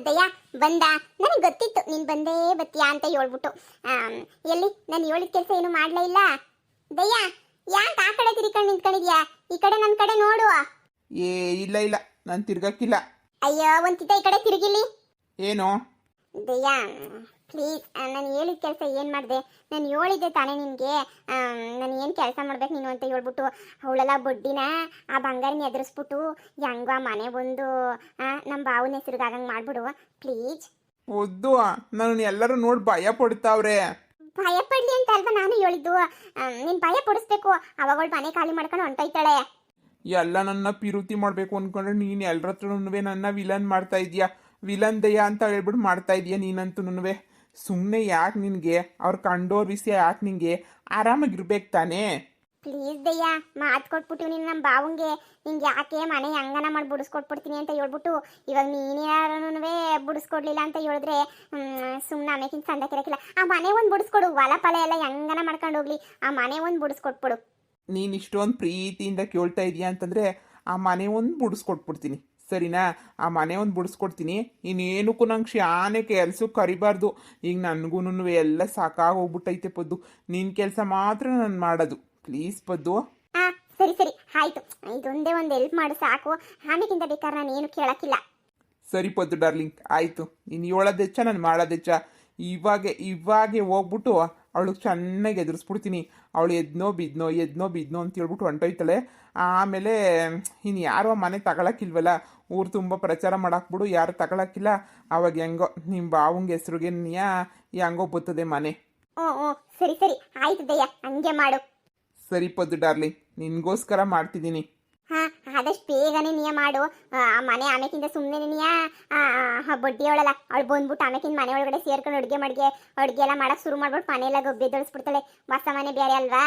ದಯ್ಯ ಬಂದ. ನನಗೆ ಗೊತ್ತಿತ್ತು ನೀನು ಬಂದೇ ಬತ್ತೀಯಾ ಅಂತ ಹೇಳ್ಬಿಟ್ಟು. ಎಲ್ಲಿ ನಾನು ಹೇಳಿದ ಕೆಲಸ ಏನು ಮಾಡ್ಲೇ ಇಲ್ಲ. ದಯ್ಯ ಯಾಕೆ ಆ ಕಡೆ ತಿರ್ಕೊಂಡು ನಿಂತ್ಕೊಂಡಿದ್ಯಾ? ಈ ಕಡೆ ನನ್ನ ಕಡೆ ನೋಡು. ಏ ಇಲ್ಲ ಇಲ್ಲ, ನಾನು ತಿರ್ಗಕ್ಕಿಲ್ಲ. ಅಯ್ಯೋ ಒಂದ್ಸಿತ ಈ ಕಡೆ ತಿರುಗಿಲಿ. ಏನು ದಯ್ಯ ಪ್ಲೀಸ್, ನಾನು ಹೇಳಿದ ಕೆಲಸ ಏನು ಮಾಡಿದೆ? ನಾನು ಹೇಳಿದ್ದೆ ತಾನೇ ನಿನಗೆ, ನಾನು ಏನು ಕೆಲಸ ಮಾಡ್ಬೇಕು ನೀನು ಅಂತ ಹೇಳ್ಬಿಟ್ಟು. ಅವಳೆಲ್ಲ ಬಡ್ಡಿನ ಆ ಬಂಗಾರನ ಎದುರಿಸ್ಬಿಟ್ಟು ಹೆಂಗೋ ಮನೆ ಬಂದು ನಮ್ಮ ಬಾವನ ಹೆಸ್ರಿಗೆ ಆಗಂಗೆ ಮಾಡ್ಬಿಡು ಪ್ಲೀಸ್. ಒದ್ದು ನಾನು ಎಲ್ಲರೂ ನೋಡಿ ಭಯ ಪಡ್ತಾವ್ರೆ. ಭಯ ಪಡ್ಲಿ ಅಂತ ಅಲ್ವಾ ನಾನು ಹೇಳಿದ್ದು. ನೀನು ಭಯ ಪಡಿಸ್ಬೇಕು, ಅವಾಗಳು ಮನೆ ಖಾಲಿ ಮಾಡ್ಕೊಂಡು ಹೊಂಟೋಯ್ತಾಳೆ. ಎಲ್ಲ ನನ್ನ ಪಿರುತಿ ಮಾಡಬೇಕು ಅನ್ಕೊಂಡ್ರೆ ನೀನು ಎಲ್ಲರ ಹತ್ರನೂ ನನ್ನ ವಿಲನ್ ಮಾಡ್ತಾ ಇದೀಯಾ. ವಿಲನ್ ದಯ್ಯ ಅಂತ ಹೇಳ್ಬಿಟ್ಟು ಮಾಡ್ತಾ ಇದೀಯ ನೀನಂತೂ. ಸುಮ್ಮನೆ ಯಾಕೆ ನಿನಗೆ ಅವ್ರು ಕಂಡೋರ್ ವಿಷಯ ಯಾಕೆ ನಿಂಗೆ? ಆರಾಮಾಗಿರ್ಬೇಕು ತಾನೇ. ಪ್ಲೀಸ್ ದಯ್ಯ, ಮಾತು ಕೊಟ್ಬಿಟ್ಟು ನೀನು ನಮ್ಮ ಬಾವಂಗೆ ನಿಂಗೆ ಯಾಕೆ ಮನೆ ಹೆಂಗನ ಮಾಡಿ ಬಿಡಿಸ್ಕೊಟ್ಬಿಡ್ತೀನಿ ಅಂತ ಹೇಳ್ಬಿಟ್ಟು ಇವಾಗ ನೀನು ಯಾರನೂ ಬಿಡಿಸ್ಕೊಡ್ಲಿಲ್ಲ ಅಂತ ಹೇಳಿದ್ರೆ ಸುಮ್ಮನೆ ಆಮೇಕಿಂತ ಸಂದ ಕಿರಕಿಲ್ಲ. ಆ ಮನೆ ಒಂದು ಬಿಡಿಸ್ಕೊಡು, ಹೊಲ ಫಲ ಎಲ್ಲ ಹೆಂಗನ ಮಾಡ್ಕೊಂಡು ಹೋಗ್ಲಿ, ಆ ಮನೆ ಒಂದು ಬಿಡಿಸ್ಕೊಟ್ಬಿಡು. ನೀನು ಇಷ್ಟೊಂದು ಪ್ರೀತಿಯಿಂದ ಕೇಳ್ತಾ ಇದೀಯ ಅಂತಂದರೆ ಆ ಮನೆ ಒಂದು ಬಿಡಿಸ್ಕೊಟ್ಬಿಡ್ತೀನಿ, ಸರಿನಾ? ಆ ಮನೆ ಒಂದು ಬಿಡಿಸ್ಕೊಡ್ತೀನಿ. ಇನ್ನೇನಕ್ಕೂ ನಂಗೆ ಶಾನೆ ಕೆಲ್ಸಕ್ಕೆ ಕರಿಬಾರ್ದು. ಈಗ ನನಗೂ ಎಲ್ಲ ಸಾಕಾಗೋಗ್ಬಿಟ್ಟೈತೆ ಪದ್ದು. ನಿನ್ನ ಕೆಲಸ ಮಾತ್ರ ನಾನು ಮಾಡೋದು. ಪ್ಲೀಸ್ ಪದ್ದು. ಸರಿ ಸರಿ ಆಯಿತು, ಇದೊಂದೇ ಒಂದು ಹೆಲ್ಪ್ ಮಾಡು ಸಾಕು. ಆಮೇಕಿಂತ ಬೇಕಾದ್ರೆ ನಾನು ಏನು ಕೇಳೋಕ್ಕಿಲ್ಲ. ಸರಿ ಪದ್ದು ಡಾರ್ಲಿಂಗ್, ಆಯಿತು. ನೀನು ಹೇಳೋದೆಚ್ಚ, ನಾನು ಮಾಡೋದೆಚ್ಚ. ಇವಾಗೆ ಹೋಗ್ಬಿಟ್ಟು ಅವಳಿಗೆ ಚೆನ್ನಾಗಿ ಎದುರಿಸ್ಬಿಡ್ತೀನಿ. ಅವಳು ಎದ್ನೋ ಬಿದ್ನೋ ಅಂತ ಹೇಳ್ಬಿಟ್ಟು ಹೊಂಟೋಯ್ತಾಳೆ. ಆಮೇಲೆ ಇನ್ನು ಯಾರೋ ಮನೆ ತಗೊಳಕ್ಕಿಲ್ವಲ್ಲ, ಊರು ತುಂಬ ಪ್ರಚಾರ ಮಾಡಾಕ್ಬಿಡು, ಯಾರು ತಗೊಳಕ್ಕಿಲ್ಲ. ಅವಾಗ ಹೆಂಗೋ ನಿಮ್ಮ ಬಾವಂಗೆ ಹೆಸ್ರಿಗೆ ಹೆಂಗೋ ಬರ್ತದೆ ಮನೆ. ಹ್ಞೂ ಸರಿ ಸರಿ ಆಯ್ತು ದಯ್ಯ, ಹಂಗೆ ಮಾಡು. ಸರಿ ಪದ್ದು ಡಾರ್ಲಿಂಗ್, ನಿನಗೋಸ್ಕರ ಮಾಡ್ತಿದ್ದೀನಿ. ಆದಷ್ಟು ಬೇಗನೆ ನೀಯ ಮಾಡು. ಆ ಮನೆ ಆಮೇಕಿಂದ ಸುಮ್ಮನೆ ನೀಯ ಬಡ್ಡಿ ಅವಳಲ್ಲ, ಅವಳು ಬಂದ್ಬಿಟ್ಟು ಆಮೇಕಿಂದ ಮನೆ ಒಳಗಡೆ ಸೇರ್ಕೊಂಡು ಅಡುಗೆ ಎಲ್ಲ ಮಾಡಕ್ಕೆ ಶುರು ಮಾಡ್ಬಿಟ್ಟು ಮನೆ ಎಲ್ಲ ಗೊಬ್ಬೆದೊಳಿಸ್ಬಿಡ್ತಾಳೆ. ಹೊಸ ಮನೆ ಬೇರೆ ಅಲ್ವಾ?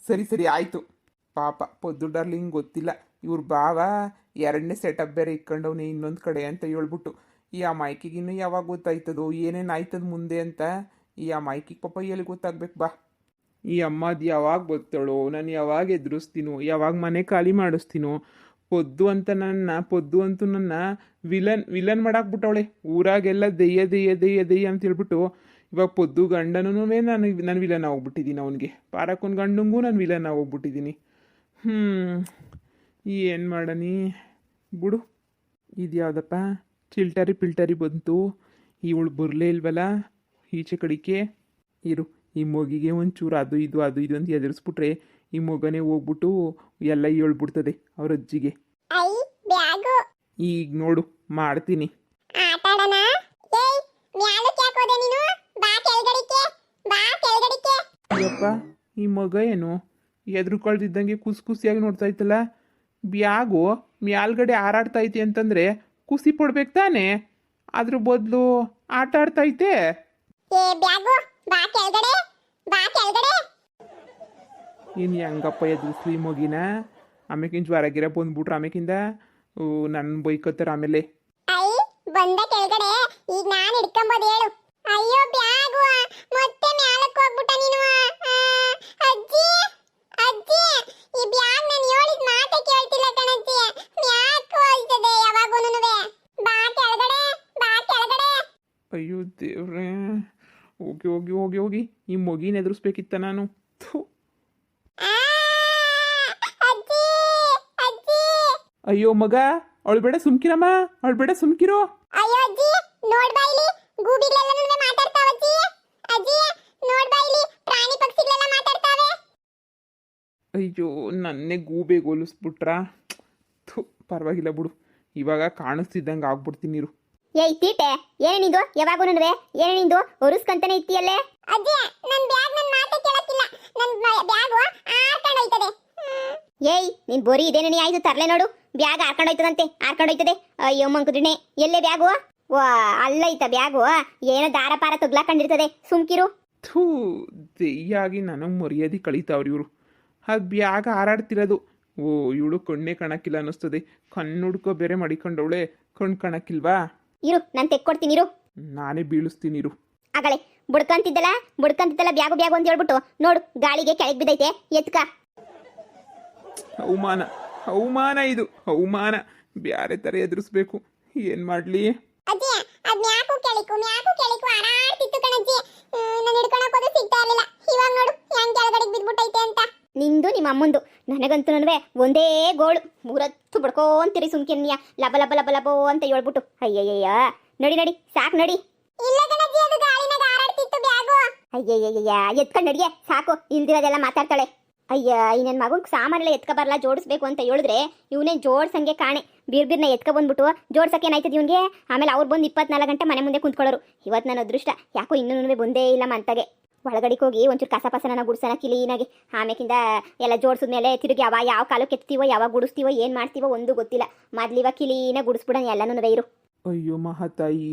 ಸರಿ ಆಯಿತು. ಪಾಪ ಪದ್ದು ಡಾರ್ಲಿಂಗ್ ಗೊತ್ತಿಲ್ಲ, ಇವ್ರ ಬಾವ ಎರಡನೇ ಸೆಟಪ್ ಬೇರೆ ಇಟ್ಕೊಂಡವ್ನೆ ಇನ್ನೊಂದು ಕಡೆ ಅಂತ ಹೇಳ್ಬಿಟ್ಟು. ಈ ಆ ಮೈಕಿಗಿನ್ನು ಯಾವಾಗ ಗೊತ್ತಾಯ್ತದೋ ಏನೇನು ಆಯ್ತದ ಮುಂದೆ ಅಂತ. ಈ ಆ ಮೈಕಿಗೆ ಪಾಪ ಎಲ್ಲಿ ಗೊತ್ತಾಗ್ಬೇಕು. ಬಾ, ಈ ಅಮ್ಮದು ಯಾವಾಗ ಗೊತ್ತಾಳೋ, ನಾನು ಯಾವಾಗ ಎದುರಿಸ್ತೀನೋ, ಯಾವಾಗ ಮನೆ ಖಾಲಿ ಮಾಡಿಸ್ತೀನೋ. ಪೊದ್ದು ಅಂತೂ ನನ್ನ ವಿಲನ್ ಮಾಡಾಕ್ಬಿಟ್ಟವಳೆ. ಊರಾಗೆಲ್ಲ ದೆಯ್ಯ ಅಂತ ಹೇಳ್ಬಿಟ್ಟು ಇವಾಗ ಪೊದ್ದು ಗಂಡನೂ ನಾನು ವಿಲನ್ ಆಗೋಗ್ಬಿಟ್ಟಿದ್ದೀನಿ. ಅವನಿಗೆ ಪಾರಕ್ಕೊಂದು ಗಂಡಂಗೂ ನಾನು ವಿಲನ್ ಆಗೋಗ್ಬಿಟ್ಟಿದ್ದೀನಿ. ಏನು ಮಾಡನಿ ಬಿಡು. ಇದು ಯಾವುದಪ್ಪ ಚಿಲ್ಟರಿ ಬಂತು. ಇವಳು ಬರಲೇ ಇಲ್ವಲ್ಲ ಈಚೆ ಕಡಿಕೆ. ಇರು, ಈ ಮಗಿಗೆ ಒಂಚೂರು ಅದು ಇದು ಅಂತ ಎದುರಿಸ್ಬಿಟ್ರೆ ಈ ಮಗನೇ ಹೋಗ್ಬಿಟ್ಟು ಎಲ್ಲ ಹೇಳ್ಬಿಡ್ತದೆ ಅವ್ರ ಅಜ್ಜಿಗೆ. ಈಗ ನೋಡು ಮಾಡ್ತೀನಿ. ಅಯ್ಯಪ್ಪ, ಈ ಮಗ ಏನು ಎದ್ರುಕೊಳ್ದಿದ್ದಂಗೆ ಖುಷಿಯಾಗಿ ನೋಡ್ತಾ ಇತ್ತಲ್ಲ. ಬ್ಯಾಗು ಮ್ಯಾಲ್ಗಡೆ ಹಾರಾಡ್ತಾ ಐತಿ ಅಂತಂದ್ರೆ ಖುಷಿ ಪಡ್ಬೇಕು ತಾನೆ, ಅದ್ರ ಬದಲು ಆಟ ಆಡ್ತಾ ಐತೆ. ಇನ್ನು ಹೆಂಗಪ್ಪ ಎದುರಿಸ್ಲಿ ಮಗಿನ? ಆಮೇಕಿಂದ ಜ್ವರಗಿರ ಬಂದ್ಬಿಟ್ರೆ ಆಮೇಕಿಂದ ನನ್ನ ಬೈಕತ್ತಾರ. ಆಮೇಲೆ ಬಂದ ಕೆಳಗಡೆ ಈಗ ನಾನು ಹಿಡ್ಕೊಂಬೋದು ಹೇಳು. ಅಯ್ಯೋ ಬ್ಯಾಗು ಮತ್ತೆ ಮ್ಯಾಲಕ್ಕೆ ಹೋಗ್ಬಿಟ್ಟ ನೀನು. ಅಜ್ಜಿ ಈ ಬ್ಯಾಗ್ ನಾನು ಹೇಳಿದ ಮಾತೇ ಕೇಳ್ತಿಲ್ಲ ಕಣಜ್ಜಿ. ಮ್ಯಾಕ್ ಹೋಗ್ತದೆ ಯಾವಾಗೂನುವೆ. ಬಾ ಕೆಳಗಡೆ. ಅಯ್ಯೋ ದೇವ್ರೇ, ಹೋಗಿ ಈ ಮಗಿನ ಎದುರಿಸ್ಬೇಕಿತ್ತ ನಾನು. ಅಯ್ಯೋ ಮಗ, ಅವಳು ಬೇಡ ಸುಮ್ಕಿರಮ್ಮ, ಸುಮ್ಕಿರೋ. ಅಯ್ಯೋ ಅಜ್ಜಿ ನೋಡ್ ಬಾ ಇಲ್ಲಿ, ಗೂಬಿಗಳೆಲ್ಲ ಮಾತಾಡ್ತಾವ. ಅಜ್ಜಿ ನೋಡ್ ಬಾ ಇಲ್ಲಿ, ಪ್ರಾಣಿ ಪಕ್ಷಿಗಳೆಲ್ಲ ಮಾತಾಡ್ತಾವೆ. ಅಯ್ಯೋ ನನ್ನೇ ಗೂಬೆ ಹೋಲಿಸ್ಬಿಟ್ರಾ? ಪರವಾಗಿಲ್ಲ ಬಿಡು, ಇವಾಗ ಕಾಣಿಸ್ತಿದ್ದಂಗೆ ಆಗ್ಬಿಡ್ತೀನಿ ಇರು. ಏಯ್ ತೀಟೆ, ಏನಿದು ಯಾವಾಗೂನುವೆ ಏನಿದು ಒರೆಸ್ಕಂತಾನೆ ಇತ್ತೀಯಲ್ಲೇ? ಅಜ್ಜಿ ನನ್ನ ಬ್ಯಾಗ್ ನನ್ನ ಮಾತೇ ಕೇಳಕ್ಕಿಲ್ಲ. ನನ್ನ ಬ್ಯಾಗ್ ಹಾರ್ಕೊಂಡು ಹೋಯ್ತದೆ. ಏಯ್ ನೀನ್ ಬೋರಿ ಇದೇನೇ ಆಯ್ತು ತರ್ಲೆ ನೋಡು. ಬ್ಯಾಗ್ ಹಾರ್ಕೊಂಡು ಹೋಯ್ತದಂತೆ. ಅಯ್ಯೋ ಮಂಕುದಿಣೆ, ಎಲ್ಲೇ ಬ್ಯಾಗು? ಅಲ್ಲೈತ ಬ್ಯಾಗು. ಏನೋ ದಾರ ಪಾರ ತಗ್ಲಾಕೊಂಡಿರ್ತದೆ, ಸುಮ್ಕಿರು. ದೆಯ್ಯಾಗಿ ನನಗೆ ಮರ್ಯಾದೆ ಕಳೀತಾವ್ರಿ ಇವರು. ಅದು ಬ್ಯಾಗ ಹಾರಾಡ್ತಿರೋದು. ಇವಳು ಕಣ್ಣೇ ಕಾಣಕ್ಕಿಲ್ಲ ಅನ್ನಿಸ್ತದೆ. ಕಣ್ಣು ಹುಡ್ಕೋ ಬೇರೆ ಮಾಡಿಕೊಂಡವಳೆ, ಕಣ್ಣು ಕಾಣಕ್ಕಿಲ್ವಾ? ಇರು ನಾನು ತೆಕ್ಕೊಡ್ತೀನಿ ಇರು. ನಾನೇ ಬೀಳಿಸ್ತೀನಿ ಇರು. ಆಗಲೇ ಬುಡ್ಕಂತಿದ್ದಲ್ಲ ಬ್ಯಾಗು ಅಂತ ಹೇಳ್ಬಿಟ್ಟು ನೋಡು ಗಾಳಿಗೆ ಕೆಳಗೆ ಬಿದ್ದೈತೆ, ಎತ್ಕ. ಅವಮಾನ ಇದು ಅವಮಾನ. ಬ್ಯಾರೆ ಥರ ಎದುರಿಸ್ಬೇಕು. ಏನು ಮಾಡಲಿ? ಅಜ್ಜಿ ಅದ್ ಮ್ಯಾಕು ಕೆಳಿಕು ಹಾರಾಡ್ತಿತ್ತು ಕಣಜ್ಜಿ. ನಾನು ಹಿಡ್ಕೊಳಕ್ ಹೋದ್ರೆ ಸಿಗ್ತಾ ಇರ್ಲಿಲ್ಲ. ಇವಾಗ ನೋಡು ಹೆಂಗ್ ಕೆಳಗಡೆಗೆ ಬಿದ್ಬಿಟ್ಟೈತೆ ಅಂತ. ನಿಂದು ನಿಮ್ಮ ಅಮ್ಮಂದು ನನಗಂತೂ ಒಂದೇ ಗೋಳು. ಮೂರತ್ತು ಬಡ್ಕೊಂತೀರಿ ಸುಮ್ಕೆನ್ನಿಯ ಲಬ ಲಬ ಲಬ ಲಬೋ ಅಂತ ಹೇಳ್ಬಿಟ್ಟು. ಅಯ್ಯಯ್ಯಯ್ಯ ನಡಿ ಸಾಕು ನಡಿ. ಇಲ್ಲ ಕಣಜ್ಜಿ, ಅದು ಗಾಳಿನಾಗ ಹಾರಾಡ್ತಿತ್ತು ಬ್ಯಾಗು. ಅಯ್ಯಯ್ಯಯ್ಯ ಎತ್ಕೊಂಡು ನಡಿಗೆ ಸಾಕು, ಇಲ್ದಿರೋದೆಲ್ಲ ಮಾತಾಡ್ತಾಳೆ. ಅಯ್ಯ ಈ ನನ್ನ ಮಗನ್ ಸಾಮಾನೆಲ್ಲ ಎತ್ಕ ಬರಲ್ಲ ಜೋಡಿಸ್ಬೇಕು ಅಂತ ಹೇಳಿದ್ರೆ ಇವನೇ ಜೋಡ್ಸಂಗೆ ಕಾಣೆ. ಬೀರ್ನ ಎತ್ಕ ಬಂದ್ಬಿಟ್ಟು ಜೋಡ್ಸಕ್ಕೆ ಏನಾಯ್ತದ ಇವನಿಗೆ. ಆಮೇಲೆ ಅವ್ರು ಬಂದು 24 ಗಂಟೆ ಮನೆ ಮುಂದೆ ಕುಂತ್ಕೊಳ್ಳೋರು. ಇವತ್ತು ನನ್ನ ಅದೃಷ್ಟ ಯಾಕೋ ಇನ್ನೂ ಬಂದೇ ಇಲ್ಲ ಮಂತಾಗೆ. ಒಳಗಡೆಗೆ ಹೋಗಿ ಒಂಚೂರು ಕಸ ಪಸನ ಗುಡ್ಸೋಣ ಕ್ಲೀನಾಗಿ. ಆಮೇಕಿಂದ ಎಲ್ಲ ಜೋಡಿಸಿದ್ಮೇಲೆ ತಿರುಗಿ ಯಾವ ಕಾಲಕ್ಕೆ ಎತ್ತೀವೋ ಯಾವಾಗ ಗುಡಿಸ್ತೀವೋ ಏನು ಮಾಡ್ತೀವೋ ಒಂದು ಗೊತ್ತಿಲ್ಲ. ಮೊದ್ಲಿವಾಗ ಕ್ಲೀನಾಗಿ ಗುಡಿಸ್ಬಿಡೋಣ ಎಲ್ಲನೂ ಇರು. ಅಯ್ಯೋ ಮಹಾತಾಯಿ,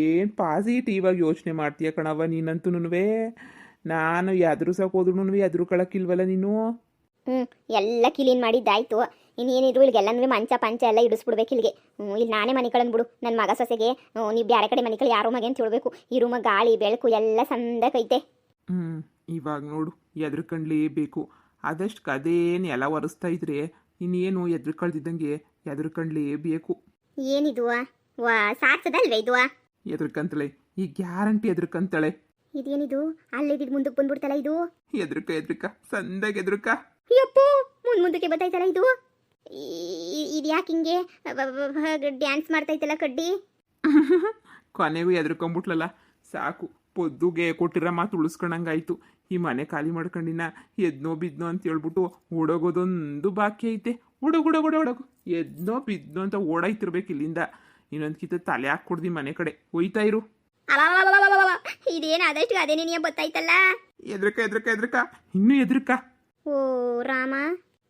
ಏನು ಪಾಸಿಟಿವ್ ಆಗಿ ಯೋಚನೆ ಮಾಡ್ತೀಯ ಕಣವ ನೀನಂತೂ. ನಾನು ಎದುರುಸಕ್ಕೆ ಹೋದ್ರೂ ಎದುರುಕೊಳಕ್ಕಿಲ್ವಲ್ಲ ನೀನು. ಎಲ್ಲ ಕ್ಲೀನ್ ಮಾಡಿದ್ದಾಯ್ತು. ಇನ್ನೇನಿದ್ರು ಇಲ್ಲಿಗೆಲ್ಲನೂ ಮಂಚ ಪಂಚ ಎಲ್ಲ ಇಡಿಸ್ಬಿಡ್ಬೇಕು ಇಲ್ಲಿಗೆ. ಇಲ್ಲಿ ನಾನೇ ಮನೆ ಕಳನ್ ಬಿಡು. ನನ್ನ ಮಗ ಸೊಸೆಗೆ ನೀವು ಬೇರೆ ಕಡೆ ಮನೆ ಕಡೆ ಯಾರೋ ಮಗ ಅಂತ ಹೇಳ್ಬೇಕು. ಈ ರೂಮ ಗಾಳಿ ಬೆಳಕು ಎಲ್ಲ ಸಂದಕೈತೆ. ಇವಾಗ ನೋಡು ಎದುರುಕಂಡ್ಲೇಬೇಕು. ಅದಷ್ಟು ಕದೇನು ಎಲ್ಲ ಒರೆಸ್ತಾ ಇದ್ರೆ ಇನ್ನೇನು ಎದುರುಕಳ್ದಿದ್ದಂಗೆ ಎದುರುಕಂಡ್ಲೇಬೇಕು. ಏನಿದು ವಾ ಸಾರ್ಸದಲ್ವೇ ಇದು? ಎದುರ್ಕಂತಳೆ ಈ ಗ್ಯಾರಂಟಿ ಎದುರ್ಕಂತಾಳೆ. ಇದೇನಿದು ಅಲ್ಲಿದ್ದು ಮುಂದಕ್ಕೆ ಬಂದ್ಬಿಡ್ತಲ್ಲ ಇದು. ಎದುರುಕ ಸಂದಾಗ ಎದುರುಕ. ಯಪ್ಪು ಮುಂದಕ್ಕೆ ಬರ್ತೈತಲ್ಲ ಇದು. ಇದು ಯಾಕೆ ಹಿಂಗೆ ಡ್ಯಾನ್ಸ್ ಮಾಡ್ತೈತಲ್ಲ ಕಡ್ಡಿ? ಕೊನೆಗೂ ಎದುರ್ಕೊಂಬಿಟ್ಲಲ್ಲ ಸಾಕು. ಪೊದ್ದುಗೆ ಕೊಟ್ಟಿರೋ ಮಾತು ಉಳಿಸ್ಕೊಂಡಂಗಾಯ್ತು. ಈ ಮನೆ ಖಾಲಿ ಮಾಡ್ಕೊಂಡಿನ ಎದ್ನೋ ಬಿದ್ನೋ ಅಂತ ಹೇಳ್ಬಿಟ್ಟು ಓಡೋಗೋದೊಂದು ಬಾಕಿ ಐತೆ. ಓಡೋಗು ಎದ್ನೋ ಬಿದ್ನೋ ಅಂತ ಓಡಾಯ್ತಿರ್ಬೇಕು ಇಲ್ಲಿಂದ. ಇನ್ನೊಂದ್ಕಿಂತ ತಲೆ ಹಾಕ್ಕೊಡ್ದಿ ಮನೆ ಕಡೆ ಒಯ್ತಾ ಇರು. ಇದೇನು ಆದಷ್ಟು ಅದೇ ನೀನೇ ಬತ್ತಾಯ್ತಲ್ಲ. ಎದ್ರಕ ಇನ್ನೂ ಎದ್ರಕ. ಓ ರಾಮ,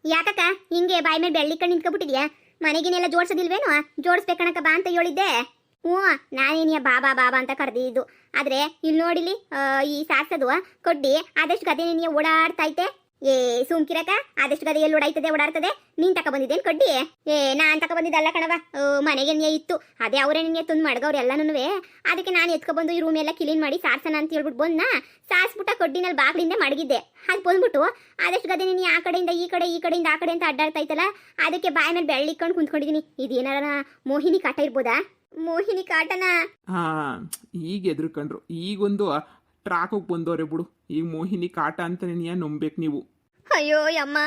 ಯಾಕಕ್ಕ ಹಿಂಗೆ ಬಾಯಿ ಮೇಲೆ ಬೆಳ್ಳಿಕೊಂಡು ನಿಂತ್ಕೊಬಿಟ್ಟಿದ್ಯಾ? ಮನೆಗಿನೆಲ್ಲ ಜೋಡ್ಸೋದಿಲ್ವೇನು? ಜೋಡಿಸ್ಬೇಕಣಕ್ಕ ಬಾ ಅಂತ ಹೇಳಿದ್ದೆ. ಹ್ಞೂ ನಾನೇನಿಯ ಬಾಬಾ ಅಂತ ಕರೆದಿದ್ದು. ಆದರೆ ಇಲ್ಲಿ ನೋಡಿಲಿ ಈ ಸಾರ್ಸದು ಕೊಡ್ಡಿ ಆದಷ್ಟು ಗದೆ ನೀನಿಯ ಓಡಾಡ್ತೈತೆ. ಏ ಸುಮ್ಕಿರಕ, ಆದಷ್ಟು ಗದೆ ಎಲ್ಲಿ ಓಡಾಡ್ತದೆ. ನೀನ್ ತಕ ಬಂದಿದ್ದೇನು ಕಡ್ಡಿ? ನಾನ್ ತಕ ಬಂದಿದ್ದಲ್ಲ ಕಣವ, ಮನೆಗೆ ನೀ ಇತ್ತು. ಅದೇ ಅವರೇ ನಿನ್ನೆ ತಂದು ಮಡ್ಗವ್ರು ಎಲ್ಲನೂ. ಅದಕ್ಕೆ ನಾನು ಎತ್ಕೊಬಂದು ಈ ರೂಮ್ ಎಲ್ಲ ಕ್ಲೀನ್ ಮಾಡಿ ಸಾರ್ಸನ ಅಂತ ಹೇಳ್ಬಿಟ್ಟು ಬಂದ. ಸಾರ್ಸ್ಬಿಟ್ಟ ಕೊಡ್ಡಿನಲ್ಲಿ ಬಾಗ್ಲಿಂದ ಮಡಗಿದ್ದೆ. ಅದು ಬಂದ್ಬಿಟ್ಟು ಆದಷ್ಟು ಗದೆ ನೀನು ಆ ಕಡೆಯಿಂದ ಈ ಕಡೆಯಿಂದ ಆ ಕಡೆ ಅಂತ ಅಡ್ಡಾಡ್ತೈತಲ್ಲ. ಅದಕ್ಕೆ ಬಾಯಿ ಮೇಲೆ ಬೆಳ್ಳಿಕೊಂಡು ಕುಂತ್ಕೊಂಡಿದ್ದೀನಿ. ಇದೇನಾರ ಮೋಹಿನಿ ಕಾಟ ಇರ್ಬೋದಾ? ಮೋಹಿನಿ ಕಾಟನ? ಈಗ ಎದುರ್ಕೊಂಡ್ರು. ಈಗೊಂದು ಟ್ರಾಕೋಗಿ ಬಂದವ್ರೆ ಬಿಡು. ಈಗ ಮೋಹಿನಿ ಕಾಟ ಅಂತ ನೀನು ನಂಬೇಕು ನೀವು. ಅಯ್ಯೋ ಅಮ್ಮ,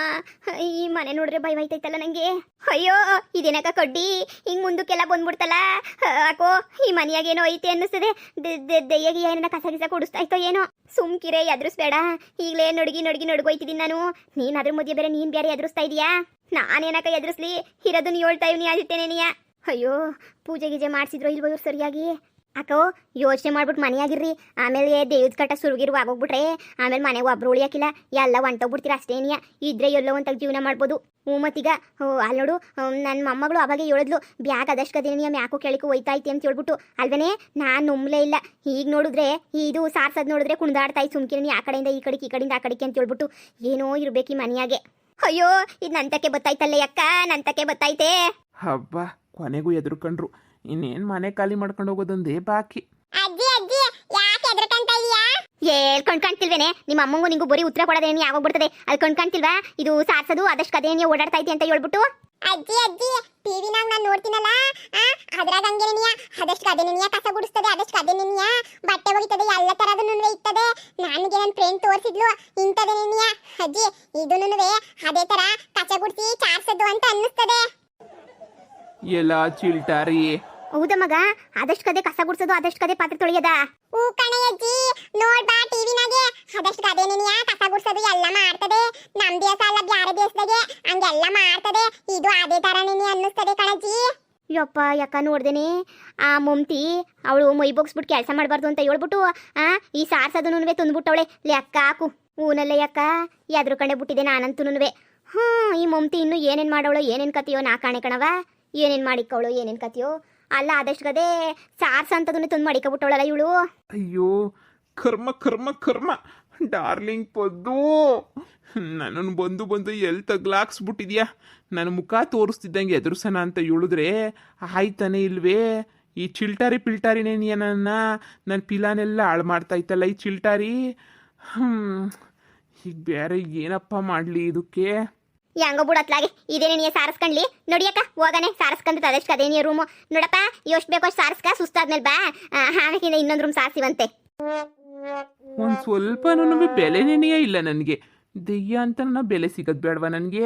ಈ ಮನೆ ನೋಡ್ರೆ ಭಯವಾಯ್ತೈತಲ್ಲ ನಂಗೆ. ಅಯ್ಯೋ ಇದೇನಕ್ಕ ಕಡ್ಡಿ ಹಿಂಗ್ ಮುಂದಕ್ಕೆಲ್ಲ ಬಂದ್ಬಿಡ್ತಲ್ಲ. ಯಾಕೋ ಈ ಮನೆಯಾಗ ಏನೋ ಐತೆ ಅನ್ನಿಸ್ತದೆ. ದೆಯ್ಯಗೆ ಏನನ್ನ ಕಸ ಕೊಡಿಸ್ತಾಯ್ತೋ ಏನೋ. ಸುಮ್ಕಿರೆ, ಎದುರಿಸ್ಬೇಡ. ಈಗಲೇ ನಡುಗೋಯ್ತಿದ್ದೀನಿ ನಾನು. ನೀನ್ ಅದ್ರ ಮಧ್ಯೆ ಬೇರೆ ನೀನ್ ಬೇರೆ ಎದುರಿಸ್ತಾ ಇದೀಯಾ. ನಾನೇನಕ್ಕ ಎದುರಿಸ್ಲಿ? ಇರೋದನ್ನ ಹೇಳ್ತಾ ಇವ್ನಿ ಆಗಿರ್ತೇನೇನಿಯ. ಅಯ್ಯೋ ಪೂಜೆ ಗೀಜೆ ಮಾಡಿಸಿದ್ರು ಇಲ್ವೋ ಇವ್ರು ಸರಿಯಾಗಿ? ಅಕ್ಕೋ ಯೋಚನೆ ಮಾಡ್ಬಿಟ್ಟು ಮನೆಯಾಗಿರ್ರಿ. ಆಮೇಲೆ ದೇವ್ದ ಕಟ್ಟ ಸುರುಗಿರು ಆಗೋಗ್ಬಿಟ್ರೆ ಆಮೇಲೆ ಮನೆಗೆ ಒಬ್ರು ಉಳಿಯಾಕಿಲ್ಲ, ಎಲ್ಲ ಹೊಂಟೋಗ್ಬಿಡ್ತೀರ ಅಷ್ಟೇನಿಯ. ಇದ್ರೆ ಎಲ್ಲೋ ಒಂತಾಗ ಜೀವನ ಮಾಡ್ಬೋದು. ಮತ್ತೀಗ ಅಲ್ಲಿ ನೋಡು ನನ್ನ ಮೊಮ್ಮಗಳು ಅವಾಗೆ ಹೇಳಿದ್ಲು, ಬ್ಯಾಗ್ ಅದಷ್ಟು ಕದೇನಿಯ ಮ್ಯಾಕು ಕೆಳಕು ಒಯ್ತಾಯ್ತಿ ಅಂತ ಹೇಳ್ಬಿಟ್ಟು. ಅಲ್ವೇನೆ ನಾನು ನಂಬಲೇ ಇಲ್ಲ. ಈಗ ನೋಡಿದ್ರೆ ಇದು ಸಾರ್ಸದ್ ನೋಡಿದ್ರೆ ಕುಣಿದಾಡ್ತಾಯ್ತು. ಸುಮ್ಕಿನಿ ಆ ಕಡೆಯಿಂದ ಈ ಕಡೆಯಿಂದ ಆ ಕಡೆಗೆ ಅಂತ ಹೇಳ್ಬಿಟ್ಟು ಏನೋ ಇರ್ಬೇಕು ಈ ಮನೆಯಾಗೆ. ಅಯ್ಯೋ ಇದು ನಂತಕ್ಕೆ ಬತ್ತಾಯ್ತಲ್ಲ ಅಕ್ಕ, ನಂತಕ್ಕೆ ಬತ್ತೈತೆ. ಹಬ್ಬ ಕೊನೆಗೂ ಎದುರ್ಕೊಂಡ್ರು. ಇನ್ನೇನು ಮನೆ ಖಾಲಿ ಮಾಡ್ಕೊಂಡು ಹೋಗೋದೊಂದೇ ಬಾಕಿ. ಅಜ್ಜಿ ಯಾಕೆ ಎದ್ರಕಂತ ಇದೀಯಾ? ಹೇಳ್ಕೊಂಡ್ ಕಾಣ್ತಿಲ್ವೇನೆ? ನಿಮ್ಮ ಅಮ್ಮಂಗೂ ನಿಂಗೂ ಬರೀ ಉತ್ತರ ಕೊಡೋದೇನಿ ಯಾವಾಗ್ಬಿಡ್ತದೆ. ಅದು ಕಾಣ್ತಿಲ್ವಾ? ಇದು ಸಾರ್ಸದು ಅದಷ್ಟು ಕದೇನಿಯ ಓಡಾಡ್ತೈತಿ ಅಂತ ಹೇಳ್ಬಿಟ್ಟು. ಅಜ್ಜಿ ಟಿವಿನಾಗ ನಾನು ನೋಡ್ತೀನಲ್ಲ, ಅದ್ರಾಗ ಹಂಗೇನಿಯ ಅದಷ್ಟು ಕದೇನಿಯ ಕಸ ಗುಡಿಸ್ತದೆ, ಅದಷ್ಟು ಕದೇನಿಯ ಬಟ್ಟೆ ಒಗಿತದೆ, ಎಲ್ಲ ತರದನ್ನು ಇರ್ತದೆ. ನನಗೆ ನನ್ನ ಫ್ರೆಂಡ್ ತೋರಿಸಿದ್ಲು ಇಂಥದೇನಿಯ. ಅಜ್ಜಿ ಇದನ್ನು ಅದೇ ತರ ಕಸ ಗುಡಿಸಿ ಸಾರ್ಸದು ಅಂತ ಅನ್ನಿಸ್ತದೆ. ಎಲ್ಲ ಚಿಲ್ಟಾರಿ. ಹೌದಾ ಮಗ? ಅದಷ್ಟು ಕದೆ ಕಸ ಗುಡ್ಸೋದು, ಅದಷ್ಟು ಕದೆ ಪಾತ್ರೆ ತೊಳೆಯದ? ಹೂ ಕಣೆ ಅಜ್ಜಿ, ನೋಡ್ಬಾ ಟಿವಿನಾಗೆ. ಅದಷ್ಟು ಕದೆ ನೀನಿಯ ಕಸ ಗುಡ್ಸೋದು ಎಲ್ಲ ಮಾಡ್ತದೆ. ನಮ್ ದೇಶ ಅಲ್ಲ ಬ್ಯಾರೆ ದೇಶದಾಗೆ ಹಂಗೆಲ್ಲ ಮಾಡ್ತದೆ. ಇದು ಅದೇ ತರ ನೀನಿ ಅನ್ನಿಸ್ತದೆ ಕಣಜ್ಜಿ. ಯಪ್ಪ ಯಾಕ ನೋಡ್ದೇನೆ ಆ ಮಮ್ತಿ ಅವಳು ಮೈ ಬೋಗ್ಸ್ಬಿಟ್ಟು ಕೆಲಸ ಮಾಡಬಾರ್ದು ಅಂತ ಹೇಳ್ಬಿಟ್ಟು ಈ ಸಾರ್ಸೋದನ್ನು ತಂದ್ಬಿಟ್ಟವಳೆ. ಲೆಕ್ಕ ಹಾಕು. ಹೂನಲ್ಲೇ ಯಾಕ ಎದ್ರು ಕಂಡೆ ಬಿಟ್ಟಿದೆ ನಾನಂತೂನುವೆ. ಈ ಮಮ್ತಿ ಇನ್ನು ಏನೇನ್ ಮಾಡವಳು ಏನೇನ್ ಕತಿಯೋ ನಾ ಕಾಣೆ ಕಣವ. ಏನೇನ್ ಮಾಡಿಕವಳು ಏನೇನ್ ಕತಿಯೋ ಅಲ್ಲ. ಅದಷ್ಟು ಕದೆ ಸಾರ್ಸ್ ಅಂತದನ್ನು ತಂದು ಮಾಡಿಕೊಬಿಟ್ಟವಳಲ್ಲ ಇವಳು. ಅಯ್ಯೋ ಕರ್ಮ ಡಾರ್ಲಿಂಗ್ ಪದ್ದು, ನನ್ನನ್ನು ಬಂದು ಎಲ್ಲಿ ತಗ್ಲಾಕ್ಸ್ಬಿಟ್ಟಿದ್ಯಾ. ನನ್ನ ಮುಖ ತೋರಿಸ್ತಿದ್ದಂಗೆ ಎದುರ್ಸನ ಅಂತ ಹೇಳಿದ್ರೆ ಆಯ್ತಾನೆ ಇಲ್ವೇ? ಈ ಚಿಲ್ಟಾರಿ ಪಿಲ್ಟಾರಿನೇನಿಯ ನನ್ನ ಪಿಲಾನೆಲ್ಲ ಹಾಳು ಮಾಡ್ತಾ ಇತ್ತಲ್ಲ ಈ ಚಿಲ್ಟಾರಿ. ಈಗ ಬೇರೆ ಏನಪ್ಪ ಮಾಡಲಿ ಇದಕ್ಕೆ? ಹೆಂಗೋ ಬಿಡತ್ಲಾಗೆ ಇದೇನೇ ನೀ ಸಾರಿಸ್ಕೊಂಡ್ಲಿ ನೋಡಿಯಕ್ಕ ಹೋಗನೆ ಸಾರಿಸ್ಕೊಂತ ಅದೆಷ್ಟು ಅದೇನಿಯ ರೂಮು ನೋಡಪ್ಪ ಎಷ್ಟು ಬೇಕೋ ಅಷ್ಟು ಸಾರಿಸ್ಕ ಸುಸ್ತಾದ್ಮೇಲೆ ಬಾ ಆಮೇಲೆ ಇನ್ನೊಂದು ರೂಮ್ ಸಾರಿಸಿವಂತೆ ಒಂದು ಸ್ವಲ್ಪನೂ ಬೆಲೆನೇ ಇಲ್ಲ ನನಗೆ ದೆಯ್ಯ ಅಂತ ನನ್ನ ಬೆಲೆ ಸಿಗೋದು ಬೇಡವಾ ನನಗೆ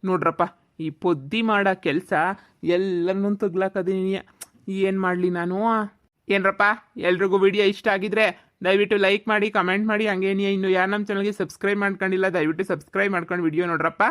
ನೋಡ್ರಪ್ಪ ಈ ಪೊದ್ದಿ ಮಾಡೋ ಕೆಲಸ ಎಲ್ಲರನ್ನೂ ತಗ್ಲಾಕದೀನಿ ಏನು ಮಾಡಲಿ ನಾನು ಏನ್ರಪ್ಪ ಎಲ್ರಿಗೂ ವಿಡಿಯೋ ಇಷ್ಟ ಆಗಿದ್ರೆ ದಯವಿಟ್ಟು ಲೈಕ್ ಮಾಡಿ ಕಮೆಂಟ್ ಮಾಡಿ ಹಂಗೇನಿ ಇನ್ನು ಯಾರು ನಮ್ಮ ಚಾನಲ್ಗೆ ಸಬ್ಸ್ಕ್ರೈಬ್ ಮಾಡ್ಕೊಂಡಿಲ್ಲ ದಯವಿಟ್ಟು ಸಬ್ಸ್ಕ್ರೈಬ್ ಮಾಡ್ಕೊಂಡು ವಿಡಿಯೋ ನೋಡ್ರಪ್ಪ.